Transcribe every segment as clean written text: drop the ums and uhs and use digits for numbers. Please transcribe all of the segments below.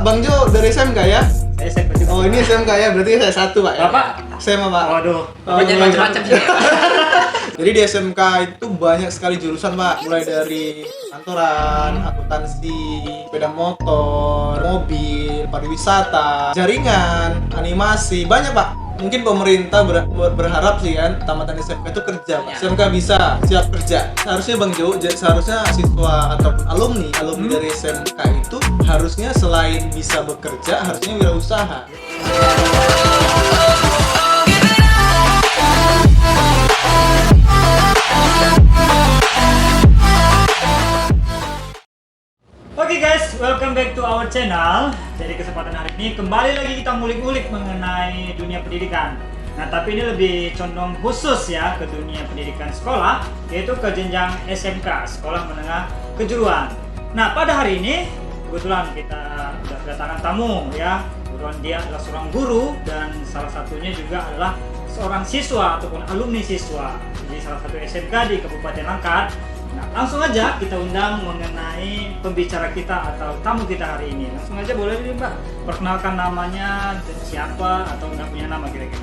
Bang Jo dari SMK ya? Saya SMK juga. Oh ini SMK ya, berarti saya satu Pak ya? Bapak? SMA Pak. Waduh. Bapak jangan macam-macam sih. Jadi di SMK itu banyak sekali jurusan Pak, mulai dari kantoran, akuntansi, sepeda motor, mobil, pariwisata, jaringan, animasi, banyak Pak. Mungkin pemerintah berharap sih kan tamatan SMK itu kerja Pak. SMK bisa siap kerja. Seharusnya Bang Jo, seharusnya siswa ataupun alumni dari SMK itu harusnya selain bisa bekerja, harusnya wirausaha. Oke guys, welcome back to our channel. Jadi kesempatan hari ini kembali lagi kita ngulik-ngulik mengenai dunia pendidikan. Nah tapi ini lebih condong khusus ya ke dunia pendidikan sekolah, yaitu ke jenjang SMK, Sekolah Menengah Kejuruan. Nah pada hari ini kebetulan kita sudah kedatangan tamu ya. Kebetulan dia adalah seorang guru dan salah satunya juga adalah seorang siswa ataupun alumni siswa di salah satu SMK di Kabupaten Langkat. Nah, langsung aja kita undang mengenai pembicara kita atau tamu kita hari ini. Langsung aja boleh nih Mbak, perkenalkan namanya, siapa atau nggak punya nama kira-kira.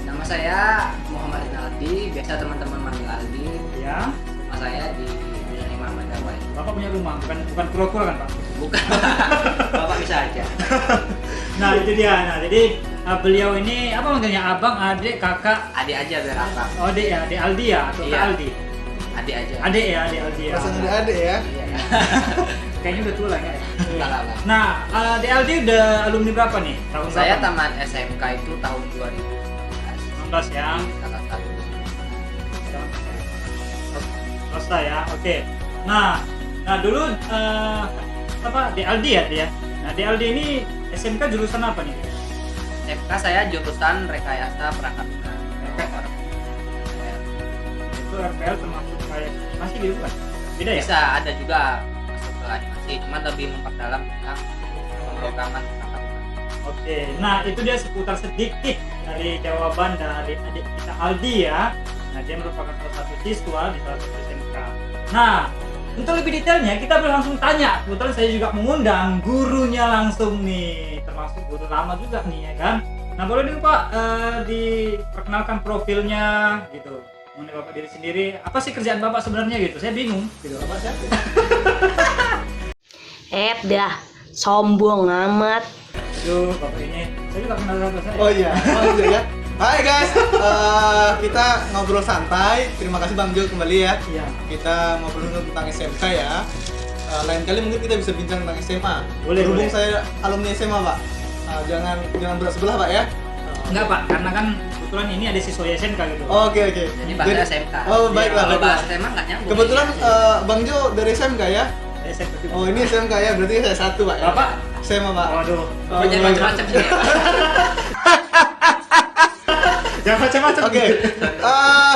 Nama saya Muhammad Rinaldi, biasa teman-teman manggil Aldi. Ya, Nama saya di Dunia Muhammad Dawai. Bapak punya rumah, bukan kura-kura kan Pak? Bukan. Bapak bisa aja. Nah itu dia, nah jadi beliau ini apa manggilnya abang, adik, kakak? Adik aja biar akrab. Oh adik ya, adik Aldi ya atau Iya. Kak Aldi? Adik aja. Adik ya, adik Aldi ya. Pasangan adik ya. Iya. Kayaknya udah tua lah ya. Enggak lah. Nah, adik Aldi udah alumni berapa nih? Tahun Saya berapa? tamat SMK itu tahun 2019. 19 ya. Salah satu. Swasta ya, oke. Nah dulu apa di Aldi ya dia? Nah di Aldi ini SMK jurusan apa nih? SMK saya jurusan rekayasa perangkat lunak. Itu RPL termasuk kayak animasi gitu kan? Beda ya? Bisa ada juga masuk ke animasi, cuma lebih memperdalam tentang pemrograman perangkat lunak. Oke, nah itu dia seputar sedikit dari jawaban dari adik kita Aldi ya. Nah dia merupakan salah satu siswa di salah satu SMK. Nah untuk lebih detailnya kita boleh langsung tanya. Kebetulan saya juga mengundang gurunya langsung nih, termasuk guru lama juga nih ya kan. Nah boleh nih Pak diperkenalkan profilnya gitu. Mengenai Bapak diri sendiri, apa sih kerjaan Bapak sebenarnya gitu? Saya bingung gitu. Bapak siapa? Dah, sombong amat. Aduh, Bapak ini saya juga kenal sama saya. Oh iya ya. Hai guys, kita ngobrol santai. Terima kasih Bang Jo kembali ya. Iya. Kita ngobrol tentang SMK ya. Lain kali mungkin kita bisa bincang tentang SMA. Boleh, Berhubung boleh. saya alumni SMA Pak. Jangan berat sebelah Pak ya. Enggak Pak, karena kan kebetulan ini ada siswa SMK gitu. Oke. Jadi bahasa SMK. Oh baiklah. Kalau baiklah. bahas tema nggak nyambung. Kebetulan Bang Jo dari SMK ya. Saya SMK juga. Oh ini SMK ya, berarti saya satu Pak ya. Bapak? SMA Pak. Waduh. Bapak jangan macam-macam sih. Jangan macam-macam. Oke.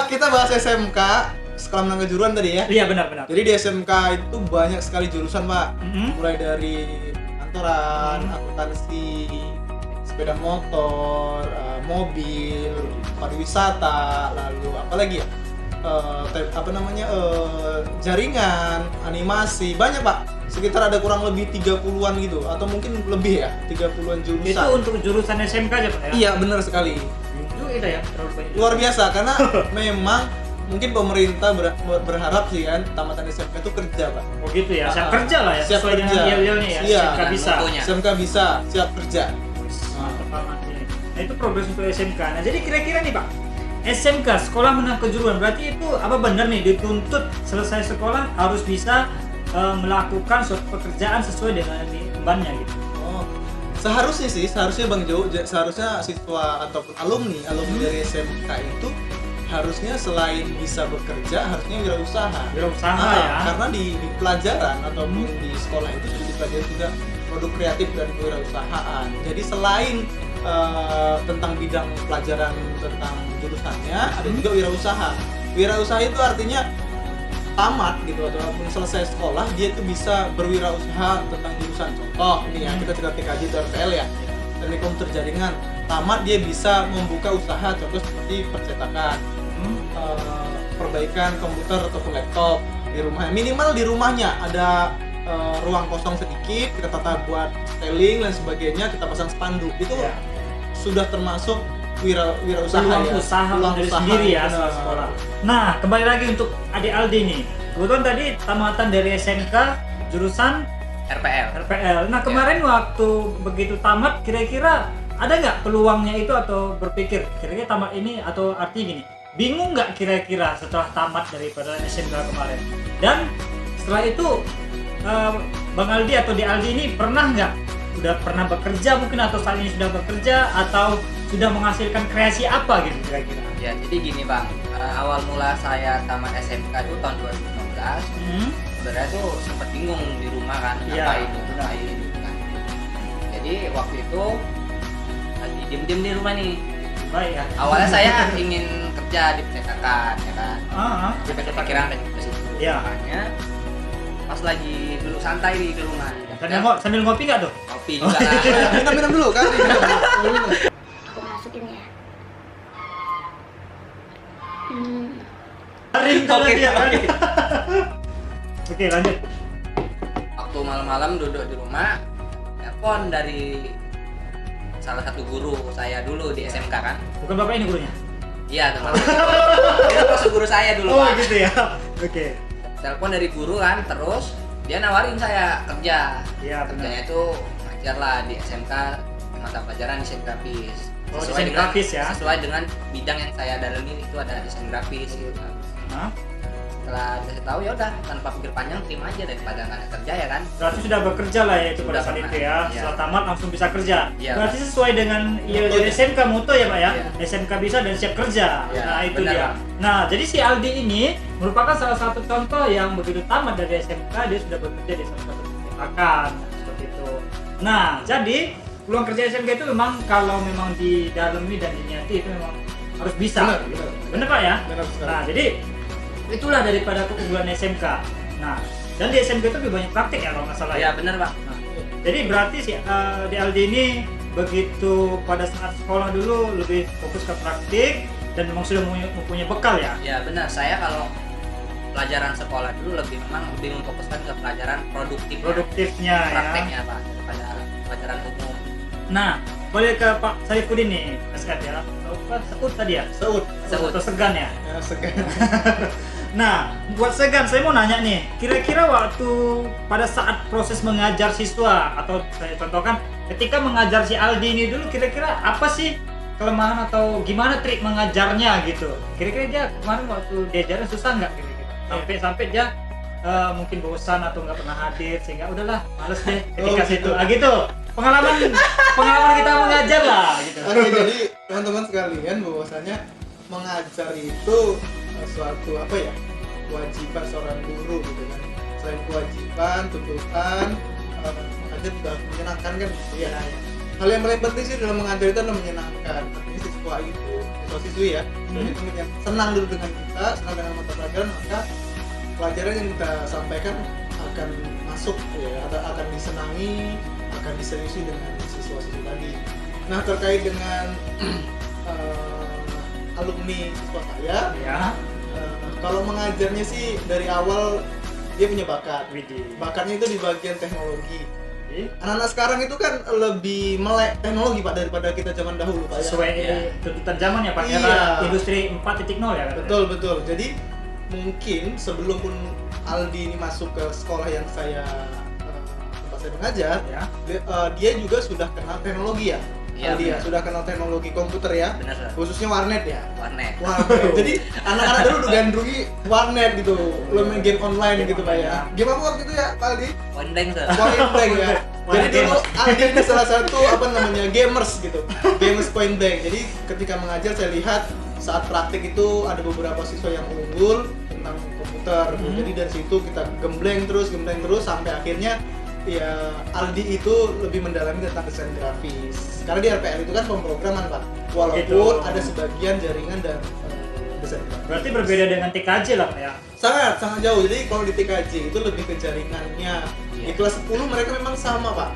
Kita bahas SMK Sekolah Menengah Kejuruan tadi ya. Iya benar. Jadi di SMK itu banyak sekali jurusan Pak. Mhm. Mulai dari kantoran, akuntansi, sepeda motor, mobil, pariwisata, lalu apa lagi ya? Jaringan, animasi, banyak Pak. Sekitar ada kurang lebih 30-an gitu atau mungkin lebih ya, 30-an jurusan. Itu untuk jurusan SMK aja Pak ya? Iya, benar sekali. Itu ya, terlalu banyak. Luar biasa karena memang mungkin pemerintah berharap sih kan tamatan SMK itu kerja Pak. Oh gitu ya, siap kerja lah ya, Siap sesuai dengan kerja. yel-yelnya ya, Iya. SMK bisa. Mutunya. SMK bisa siap kerja. Mantap banget ini. Nah itu progres untuk SMK. Nah jadi kira-kira nih Pak, SMK Sekolah Menengah Kejuruan berarti itu apa benar nih dituntut selesai sekolah harus bisa melakukan suatu pekerjaan sesuai dengan embannya gitu. Oh, seharusnya Bang Jo, seharusnya siswa ataupun alumni dari SMK itu harusnya selain bisa bekerja, harusnya wirausaha. Wirausaha ya. Karena di pelajaran ataupun di sekolah itu sudah dipelajari juga produk kreatif dan kewirausahaan. Jadi selain tentang bidang pelajaran tentang jurusannya, ada juga wirausaha. Wirausaha itu artinya tamat gitu ataupun selesai sekolah dia itu bisa berwirausaha tentang jurusan. Contoh ini ya, kita cerita TKJ atau RPL ya, teknik komputer jaringan. Tamat dia bisa membuka usaha, contoh seperti percetakan, perbaikan komputer ataupun laptop di rumahnya. Minimal di rumahnya ada ruang kosong sedikit, kita tata buat styling dan sebagainya, kita pasang spanduk. Itu Ya. sudah termasuk wirausaha Peluang ya. usaha Peluang dari usaha, sendiri ya benar. setelah sekolah. Nah, kembali lagi untuk adik Aldi nih. Kebetulan tadi tamatan dari SMK jurusan RPL. RPL. Nah, kemarin waktu begitu tamat, kira-kira ada nggak peluangnya itu atau berpikir kira-kira tamat ini atau artinya gini? Bingung nggak kira-kira setelah tamat daripada SMK kemarin? Dan setelah itu Bang Aldi atau Di Aldi ini pernah nggak udah pernah bekerja mungkin atau saat ini sudah bekerja atau sudah menghasilkan kreasi apa gitu kira-kira? Ya, jadi gini Bang, awal mula saya tamat SMK itu tahun 2015. Sebenarnya tuh sempat bingung di rumah kan, Iya, ngapain benar. gitu kan. Jadi waktu itu lagi diem-diem di rumah nih. Baik ya. Awalnya saya ingin kerja di percetakan, ya kan. Kita Pikiran ke situ. Iya. Makanya pas lagi duduk santai di rumah. Sambil ngopi nggak tuh? Kopi juga lah. Minum dulu kan. Minum. Aku masukin ya. Ring Oke, dia. oke. Oke, lanjut. Waktu malam-malam duduk di rumah, telepon dari salah satu guru saya dulu di SMK kan. Bukan bapak ini gurunya. Iya, teman. Dia masuk guru saya dulu, Oh, Pak. gitu ya. Oke. Telepon dari guru kan, terus dia nawarin saya kerja. Iya, benar. Kerjanya itu ngajar lah di SMK, mata pelajaran desain grafis. Oh, desain grafis ya. Sesuai dengan bidang yang saya dalami itu ada desain grafis gitu. Hah? Setelah dikasih tahu ya udah tanpa pikir panjang terima aja daripada nggak ada kerja ya kan. Berarti sudah bekerja lah ya itu pada Sudah saat pernah. itu ya. Iya. Setelah tamat langsung bisa kerja. Iya. Berarti sesuai dengan Moto dari ya. SMK moto ya, Pak ya. Iya. SMK bisa dan siap kerja. Iya, Nah, itu benar, dia. Pak. Nah, jadi si Aldi ini merupakan salah satu contoh yang begitu tamat dari SMK dia sudah bekerja di salah satu percetakan seperti itu. Nah, jadi peluang kerja SMK itu memang kalau memang didalami dan diniati itu memang harus bisa. Benar, gitu. benar. Benar, Pak ya? Benar sekali. Nah, jadi itulah daripada keunggulan SMK. Nah, dan di SMK itu lebih banyak praktik ya kalau nggak salah. Iya benar Pak. Nah, jadi berarti si di Aldi ini begitu pada saat sekolah dulu lebih fokus ke praktik dan memang sudah mempunyai bekal ya. Ya benar, saya kalau pelajaran sekolah dulu memang lebih memfokuskan ke pelajaran Produktifnya ya. prakteknya Pak daripada pelajaran umum. Nah, boleh ke Pak Saifuddin nih, SK ya. Apa Sekut tadi ya? Seut. Seut. Atau Segan ya? Ya, segan. Nah, buat Segan, saya mau nanya nih, kira-kira waktu pada saat proses mengajar siswa atau saya contohkan ketika mengajar si Aldi ini dulu, kira-kira apa sih kelemahan atau gimana trik mengajarnya gitu? Kira-kira dia kemarin waktu diajarin susah nggak kira-kira? Sampai dia mungkin bosan atau nggak pernah hadir sehingga udahlah males deh ketika Oh, situ. gitu. Gitu. Pengalaman kita mengajar lah gitu. Oke, jadi teman-teman sekalian bahwasanya mengajar itu suatu apa ya, kewajiban seorang guru gitu kan. Selain kewajiban, tuntutan, mengajar juga harus menyenangkan kan gitu ya. Hal yang paling penting sih dalam mengajar itu adalah menyenangkan. Artinya siswa-siswi ya, jadi itu yang senang dulu dengan kita, senang dengan mata pelajaran, maka pelajaran yang kita sampaikan akan masuk ya, akan disenangi, akan diseriusi dengan siswa-siswa tadi. Nah, terkait dengan alumni siswa saya, Ya. kalau mengajarnya sih dari awal dia punya bakat. Widih. Bakatnya itu di bagian teknologi. Jadi, Anak-anak sekarang itu kan lebih melek teknologi Pak daripada kita zaman dahulu Pak ya. sesuai Iya. tuntutan zaman ya Pak, Iya. era industri 4.0 ya kan? Betul. Jadi mungkin sebelum pun Aldi ini masuk ke sekolah yang tempat saya mengajar, Ya. dia juga sudah kenal teknologi ya. Iya, Aldi ya, benar. sudah kenal teknologi komputer ya. Benar Pak. Khususnya warnet ya. Warnet. Warnet. Jadi anak-anak dulu udah gandrungi warnet gitu. Lo main game online gitu Pak ya. Game apa waktu itu ya Pak Aldi? Point blank tuh. Point blank ya. Jadi Point dulu gamers. Aldi ini salah satu gamers gitu. Gamers point blank. Jadi ketika mengajar saya lihat saat praktik itu ada beberapa siswa yang unggul tentang komputer. Jadi dari situ kita gembleng terus sampai akhirnya ya Aldi itu lebih mendalami tentang desain grafis. Karena di RPL itu kan pemrograman Pak. Walaupun Gitu. ada sebagian jaringan dan desain grafis. Berarti berbeda dengan TKJ lah Pak ya? Sangat jauh. Jadi kalau di TKJ itu lebih ke jaringannya. Di kelas 10 mereka memang sama Pak,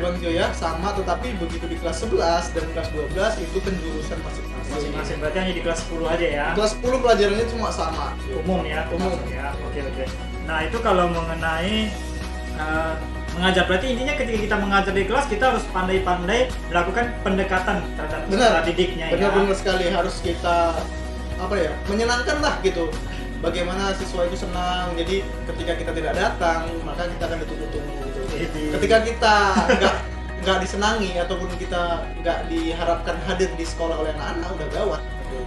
Bang Jo ya, sama. Tetapi begitu di kelas 11 dan kelas 12 itu penjurusan Masing-masing, berarti hanya di kelas 10 aja ya? Kelas 10 pelajarannya cuma sama. Umum ya? Umum. Ya, oke. Nah itu kalau mengenai mengajar. Berarti intinya ketika kita mengajar di kelas kita harus pandai-pandai melakukan pendekatan terhadap peserta didiknya ya. Benar sekali, harus kita menyenangkan lah gitu. Bagaimana siswa itu senang. Jadi ketika kita tidak datang, maka kita akan ditunggu-tunggu gitu. Ketika kita nggak disenangi ataupun kita nggak diharapkan hadir di sekolah oleh anak-anak, udah gawat.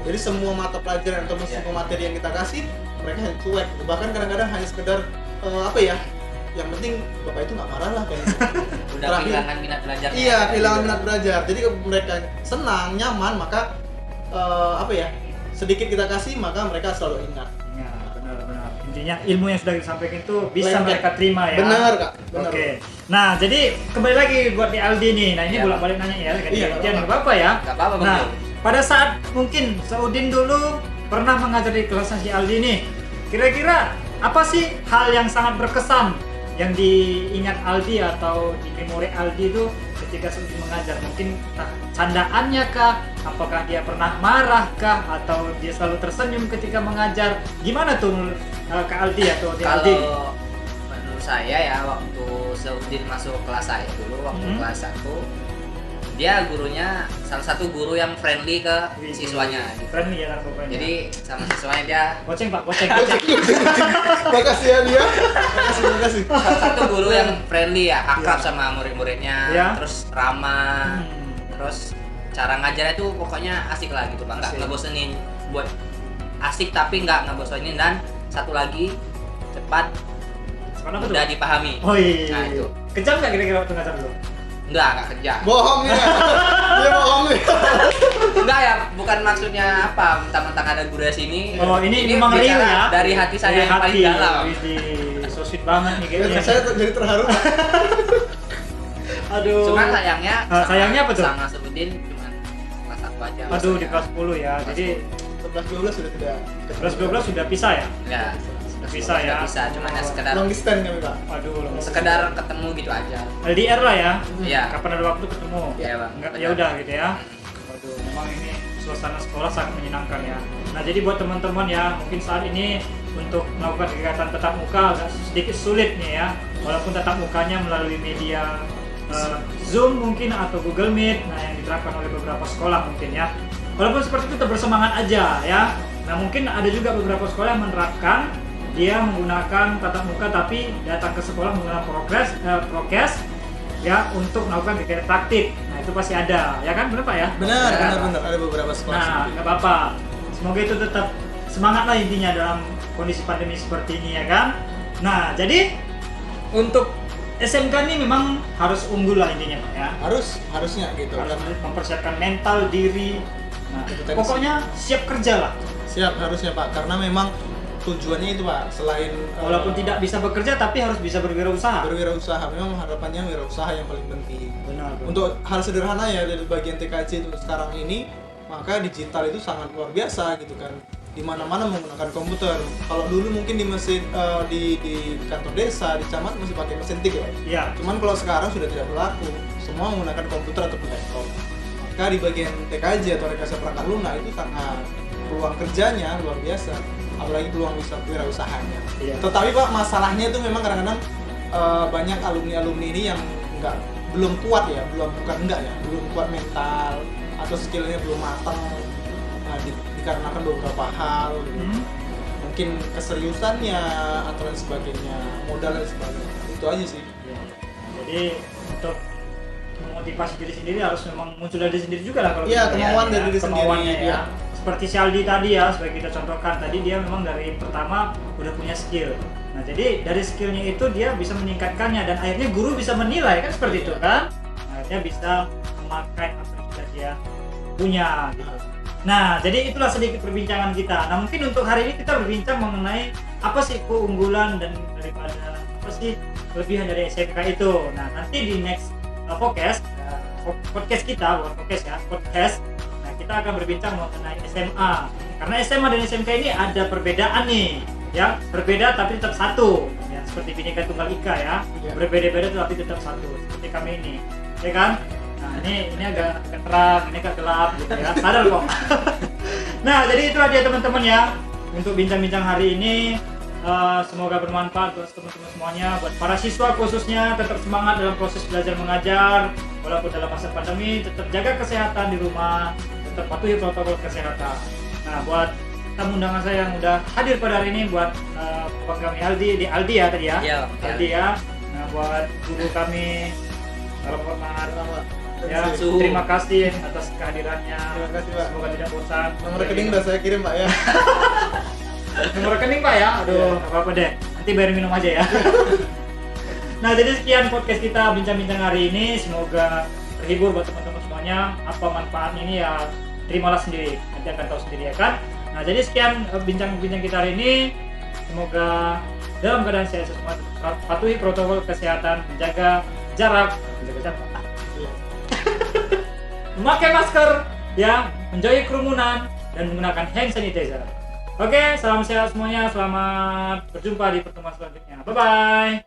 Jadi semua mata pelajaran atau semua materi yang kita kasih mereka cuek. Bahkan kadang-kadang hanya sekedar yang penting bapak itu nggak marah lah kayak gitu. Udah kehilangan minat belajar. Iya, kehilangan minat belajar. Jadi kalau mereka senang, nyaman, maka sedikit kita kasih maka mereka selalu ingat. Ya, benar. Intinya ilmu yang sudah disampaikan itu bisa Lengket. mereka terima ya. Benar Kak, benar. Oke. Nah, jadi kembali lagi buat di Aldi nih. Nah, ini Iya. bolak-balik nanya ya, Iya, ganti-gantian nggak apa-apa ya. Nggak apa-apa, Bang Nah, Jo. pada saat mungkin Saudin dulu pernah mengajar di kelasnya si Aldi nih. Kira-kira apa sih hal yang sangat berkesan yang diingat Aldi atau di memori Aldi itu ketika Saudin mengajar? Mungkin entah candaannya kah? Apakah dia pernah marah kah? Atau dia selalu tersenyum ketika mengajar? Gimana tuh ke Aldi atau di Aldi? Kalau menurut saya ya, waktu Saudin masuk kelas saya dulu, waktu kelas 1, dia gurunya salah satu guru yang friendly ke siswanya gitu. Friendly ya kan pokoknya. Jadi sama siswanya dia Goceng pak, goceng. Makasih ya dia. Makasih. salah satu guru yang friendly ya, akrab sama murid-muridnya, Ya. terus ramah, terus cara ngajarnya tuh pokoknya asik lah gitu Bang, nggak Asik. ngebosenin, buat asik tapi nggak ngebosenin, dan satu lagi cepat Kenapa tuh? mudah dipahami. Oh iya. Nah, itu. Kejam nggak kira-kira waktu ngajar dulu? Nggak kejam. Bohong ya. Dia bohong nih. Enggak ya, bukan maksudnya apa, mentang-mentang ada guru di sini. Oh ini memang real bicara ya? dari hati saya yang paling dalam. Widih, so sweet banget nih kayaknya. Saya jadi terharu. Aduh. Cuman sayangnya, sayangnya apa tuh? Sama Saudin cuma kelas 1 aja. Aduh di maksudnya. kelas 10 ya. Jadi 11-12 sudah tidak. 11-12 sudah pisah ya? Ya, Bisa ya? Bisa, cuman ya sekedar Long distance kami Pak. Aduh. sekedar ketemu gitu aja. LDR lah ya. Iya. Kapan ada waktu ketemu? Iya, Bang. Enggak, Benar. ya udah gitu ya. Waduh, memang ini suasana sekolah sangat menyenangkan ya. Nah, jadi buat teman-teman ya, mungkin saat ini untuk melakukan kegiatan tatap muka agak sedikit sulit nih ya. Walaupun tatap mukanya melalui media Zoom mungkin atau Google Meet, nah yang diterapkan oleh beberapa sekolah mungkin ya. Walaupun seperti itu tetap bersemangat aja ya. Nah, mungkin ada juga beberapa sekolah yang menerapkan dia menggunakan tatap muka tapi datang ke sekolah menggunakan prokes ya untuk melakukan kegiatan praktik. Nah itu pasti ada, ya kan benar Pak ya? Benar, Ya, benar. Ada beberapa sekolah. Nah seperti nggak apa-apa. Semoga itu tetap semangat lah intinya dalam kondisi pandemi seperti ini ya kan. Nah jadi untuk SMK ini memang harus unggul lah intinya Pak ya. Harusnya gitu. Harus Karena mempersiapkan mental diri. Nah Itu tadi pokoknya siap kerja lah. siap harusnya Pak, karena memang tujuannya itu Pak, selain Walaupun tidak bisa bekerja tapi harus bisa berwirausaha. berwirausaha, memang harapannya wirausaha yang paling penting. Benar. Untuk hal sederhana ya dari bagian TKJ untuk sekarang ini, maka digital itu sangat luar biasa gitu kan. Di mana-mana menggunakan komputer. Kalau dulu mungkin di mesin di kantor desa, di camat masih pakai mesin tik ya Pak. Iya. Cuman kalau sekarang sudah tidak berlaku, semua menggunakan komputer ataupun laptop. Maka di bagian TKJ atau rekayasa perangkat lunak itu sangat peluang kerjanya luar biasa, apalagi peluang wirausahanya. Iya. Tetapi Pak, masalahnya itu memang kadang-kadang banyak alumni ini yang belum kuat ya, belum kuat mental atau skillnya belum matang. Nah, dikarenakan beberapa hal, mungkin keseriusannya atau lain sebagainya, modal dan sebagainya. Itu aja sih. Jadi untuk memotivasi diri sendiri harus memang muncul dari diri sendiri juga lah kalau Iya, gitu kemauan ya. dari diri Kemauannya sendiri, ya. ya. Seperti si Aldi tadi ya, sebagai kita contohkan tadi dia memang dari pertama udah punya skill. Nah jadi dari skillnya itu dia bisa meningkatkannya dan akhirnya guru bisa menilai kan seperti itu kan. Akhirnya bisa memakai apa yang sudah dia punya gitu. Nah jadi itulah sedikit perbincangan kita. Nah mungkin untuk hari ini kita berbincang mengenai apa sih keunggulan dan daripada apa sih kelebihan dari SMK itu. Nah nanti di next podcast kita, bukan podcast ya, podcast. Nah kita akan berbincang mengenai SMA. Karena SMA dan SMK ini ada perbedaan nih, ya berbeda tapi tetap satu. Ya seperti Bhinneka Tunggal Ika ya, Iya. berbeda-beda tapi tetap satu. Seperti kami ini, ya kan? Nah ini agak terang, ini agak gelap gitu ya. Sadar kok. Nah jadi itulah dia teman-teman ya untuk bincang-bincang hari ini. Semoga bermanfaat buat teman-teman semuanya. Buat para siswa khususnya tetap semangat dalam proses belajar mengajar. Walaupun dalam masa pandemi tetap jaga kesehatan di rumah, tetap patuhi protokol kesehatan. Nah, buat tamu undangan saya yang udah hadir pada hari ini, buat Bapak kami Aldi ya tadi ya. Iya, Aldi ya. Nah, buat guru kami salam hormat. Ya, Suhu. terima kasih atas kehadirannya. Terima kasih, Pak. Semoga tidak bosan. Nomor rekening udah saya kirim, Pak ya. Nomor rekening Pak ya. Aduh, nggak apa-apa deh. Nanti bayar minum aja ya. Nah, jadi sekian podcast kita bincang-bincang hari ini. Semoga terhibur buat teman-teman semuanya. Apa manfaatnya ini ya terimalah sendiri. Nanti akan tahu sendiri ya kan. Nah, jadi sekian bincang-bincang kita hari ini. Semoga dalam keadaan sehat semua, patuhi protokol kesehatan, menjaga jarak, memakai masker, ya, menjauhi kerumunan, dan menggunakan hand sanitizer. Oke, salam sehat semuanya. Selamat berjumpa di pertemuan selanjutnya. Bye bye.